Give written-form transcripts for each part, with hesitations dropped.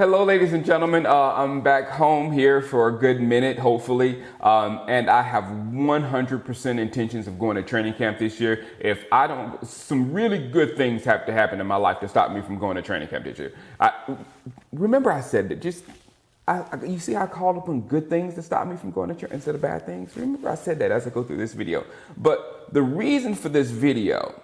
Hello, ladies and gentlemen. I'm back home here for a good minute, hopefully, and I have 100% intentions of going to training camp this year. If I don't, some really good things have to happen in my life to stop me from going to training camp this year. Remember I said that you see I called upon good things to stop me from going to church instead of bad things? Remember I said that as I go through this video. But the reason for this video,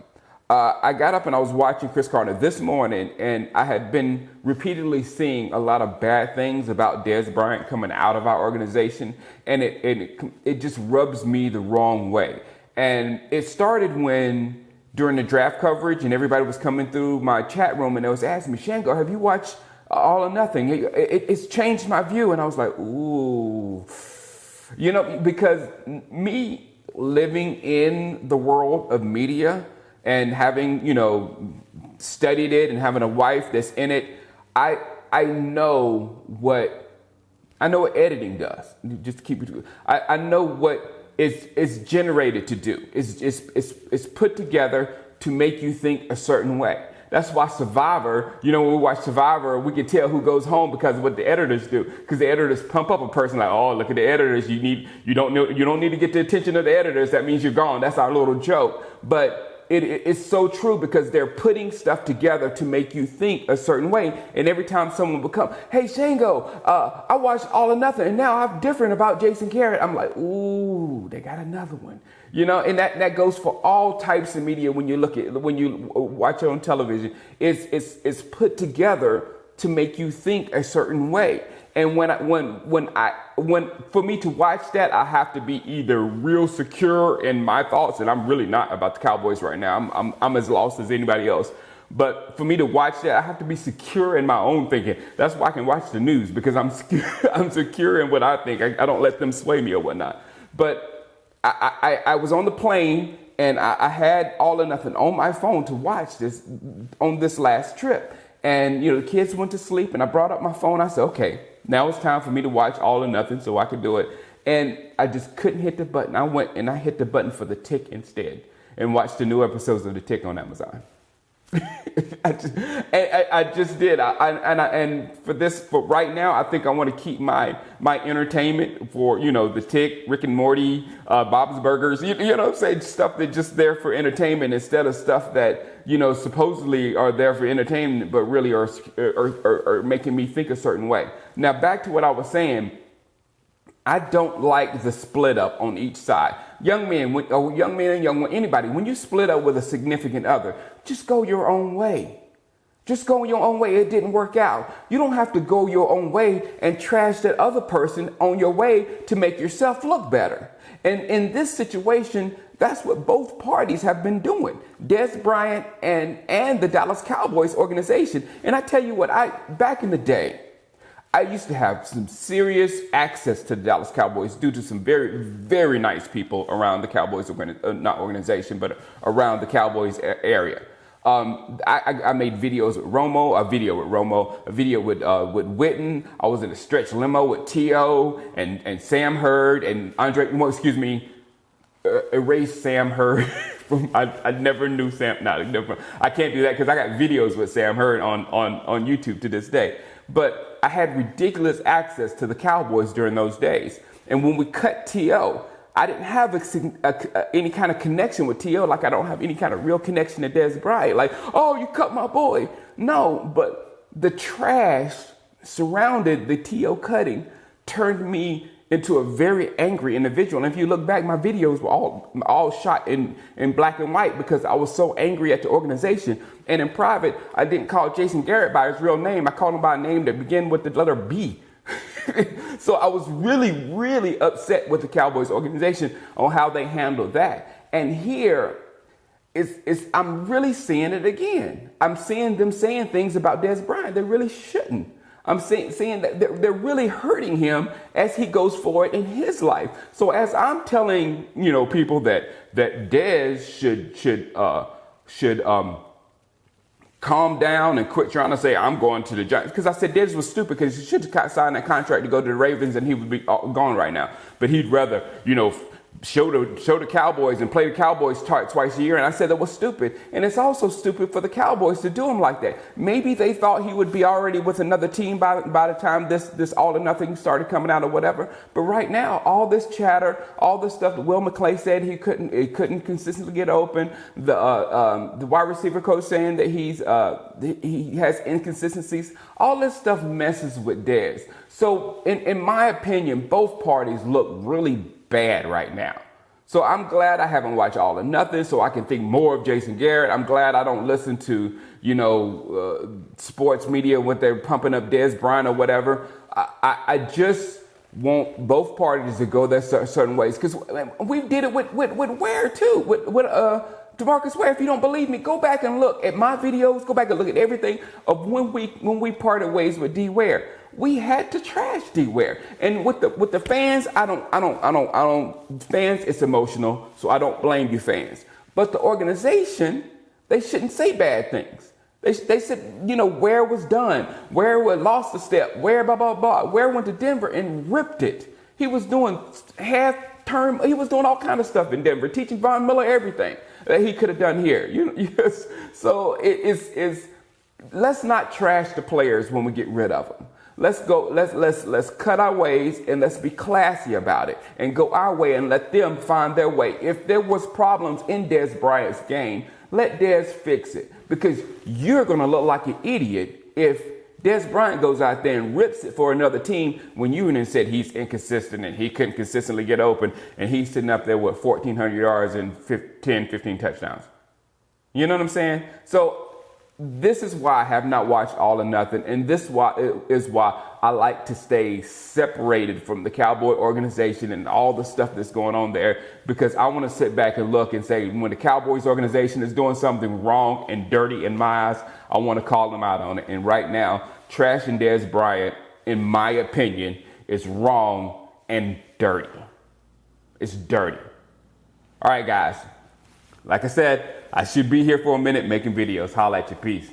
I got up and I was watching Chris Carter this morning, and I had been repeatedly seeing a lot of bad things about Dez Bryant coming out of our organization, and it just rubs me the wrong way. And it started when, during the draft coverage, and everybody was coming through my chat room and they was asking me, Shango, have you watched All or Nothing? It's changed my view. And I was like, ooh, because me living in the world of media and having, studied it and having a wife that's in it, I know what editing does. Just to keep it, I know what it's generated to do. It's put together to make you think a certain way. That's why Survivor, when we watch Survivor, we can tell who goes home because of what the editors do. Because the editors pump up a person like, oh, look at the editors. You don't need to get the attention of the editors. That means you're gone. That's our little joke. But it's so true because they're putting stuff together to make you think a certain way. And every time someone will come, hey, Shango, I watched All or Nothing, and now I'm different about Jason Garrett. I'm like, ooh, they got another one. And that goes for all types of media. When you watch it on television, it's put together to make you think a certain way. And for me to watch that, I have to be either real secure in my thoughts, and I'm really not about the Cowboys right now. I'm as lost as anybody else. But for me to watch that, I have to be secure in my own thinking. That's why I can watch the news, because I'm secure in what I think. I don't let them sway me or whatnot. But I was on the plane, and I had All or Nothing on my phone to watch this on this last trip. And, the kids went to sleep, and I brought up my phone. I said, okay, now it's time for me to watch All or Nothing so I could do it. And I just couldn't hit the button. I went and I hit the button for The Tick instead and watched the new episodes of The Tick on Amazon. I just did. And for right now, I think I want to keep my entertainment for, The Tick, Rick and Morty, Bob's Burgers, you know what I'm saying? Stuff that's just there for entertainment instead of stuff that, supposedly are there for entertainment, but really are making me think a certain way. Now, back to what I was saying. I don't like the split up on each side. Young men and young women, anybody, when you split up with a significant other, just go your own way. Just go your own way. It didn't work out. You don't have to go your own way and trash that other person on your way to make yourself look better. And in this situation, that's what both parties have been doing. Dez Bryant and the Dallas Cowboys organization. And I tell you what, back in the day, I used to have some serious access to the Dallas Cowboys due to some very, very nice people around the Cowboys, not organization, but around the Cowboys area. I made videos with Romo, a video with Witten. I was in a stretch limo with T.O. and Sam Hurd and Andre, erase Sam Hurd. I never knew Sam. I can't do that because I got videos with Sam Hurd on YouTube to this day. But I had ridiculous access to the Cowboys during those days. And when we cut T.O., I didn't have any kind of connection with T.O. like I don't have any kind of real connection to Dez Bryant. Like, oh, you cut my boy. No, but the trash surrounded the T.O. cutting turned me into a very angry individual. And if you look back, my videos were all shot in black and white because I was so angry at the organization. And in private, I didn't call Jason Garrett by his real name. I called him by a name that began with the letter B. So I was really, really upset with the Cowboys organization on how they handled that. And here, I'm really seeing it again. I'm seeing them saying things about Dez Bryant they really shouldn't. I'm saying that they're really hurting him as he goes forward in his life. So as I'm telling, people that Dez should calm down and quit trying to say, I'm going to the Giants. Because I said Dez was stupid because he should have signed that contract to go to the Ravens and he would be gone right now. But he'd rather, show the Cowboys and play the Cowboys twice a year. And I said that was stupid. And it's also stupid for the Cowboys to do him like that. Maybe they thought he would be already with another team by the time this all or nothing started coming out or whatever. But right now, all this chatter, all this stuff that Will McClay said he couldn't consistently get open. The wide receiver coach saying that he has inconsistencies. All this stuff messes with Dez. So in my opinion, both parties look really bad right now. So I'm glad I haven't watched All or Nothing so I can think more of Jason Garrett. I'm glad I don't listen to, sports media when they're pumping up Dez Bryant or whatever. I just want both parties to go their certain ways. Because we did it with Ware too, with DeMarcus Ware. If you don't believe me, go back and look at my videos. Go back and look at everything of when we parted ways with D Ware. We had to trash D Ware, and with the fans, I don't. Fans, it's emotional, so I don't blame you fans. But the organization, they shouldn't say bad things. They said, Ware was done. Ware lost a step. Ware blah blah blah. Ware went to Denver and ripped it. He was doing half-term. He was doing all kind of stuff in Denver, teaching Von Miller everything that he could have done here. So it's let's not trash the players when we get rid of them. Let's go. Let's cut our ways and let's be classy about it and go our way and let them find their way. If there was problems in Dez Bryant's game, let Dez fix it, because you're gonna look like an idiot if Dez Bryant goes out there and rips it for another team when you and said he's inconsistent and he couldn't consistently get open and he's sitting up there with 1,400 yards and 15 touchdowns. You know what I'm saying? So this is why I have not watched All or Nothing, and this is why I like to stay separated from the Cowboy organization and all the stuff that's going on there, because I want to sit back and look and say, when the Cowboys organization is doing something wrong and dirty in my eyes, I want to call them out on it. And right now, trashing Dez Bryant, in my opinion, is wrong and dirty. It's dirty. All right, guys. Like I said, I should be here for a minute making videos. Holla at you. Peace.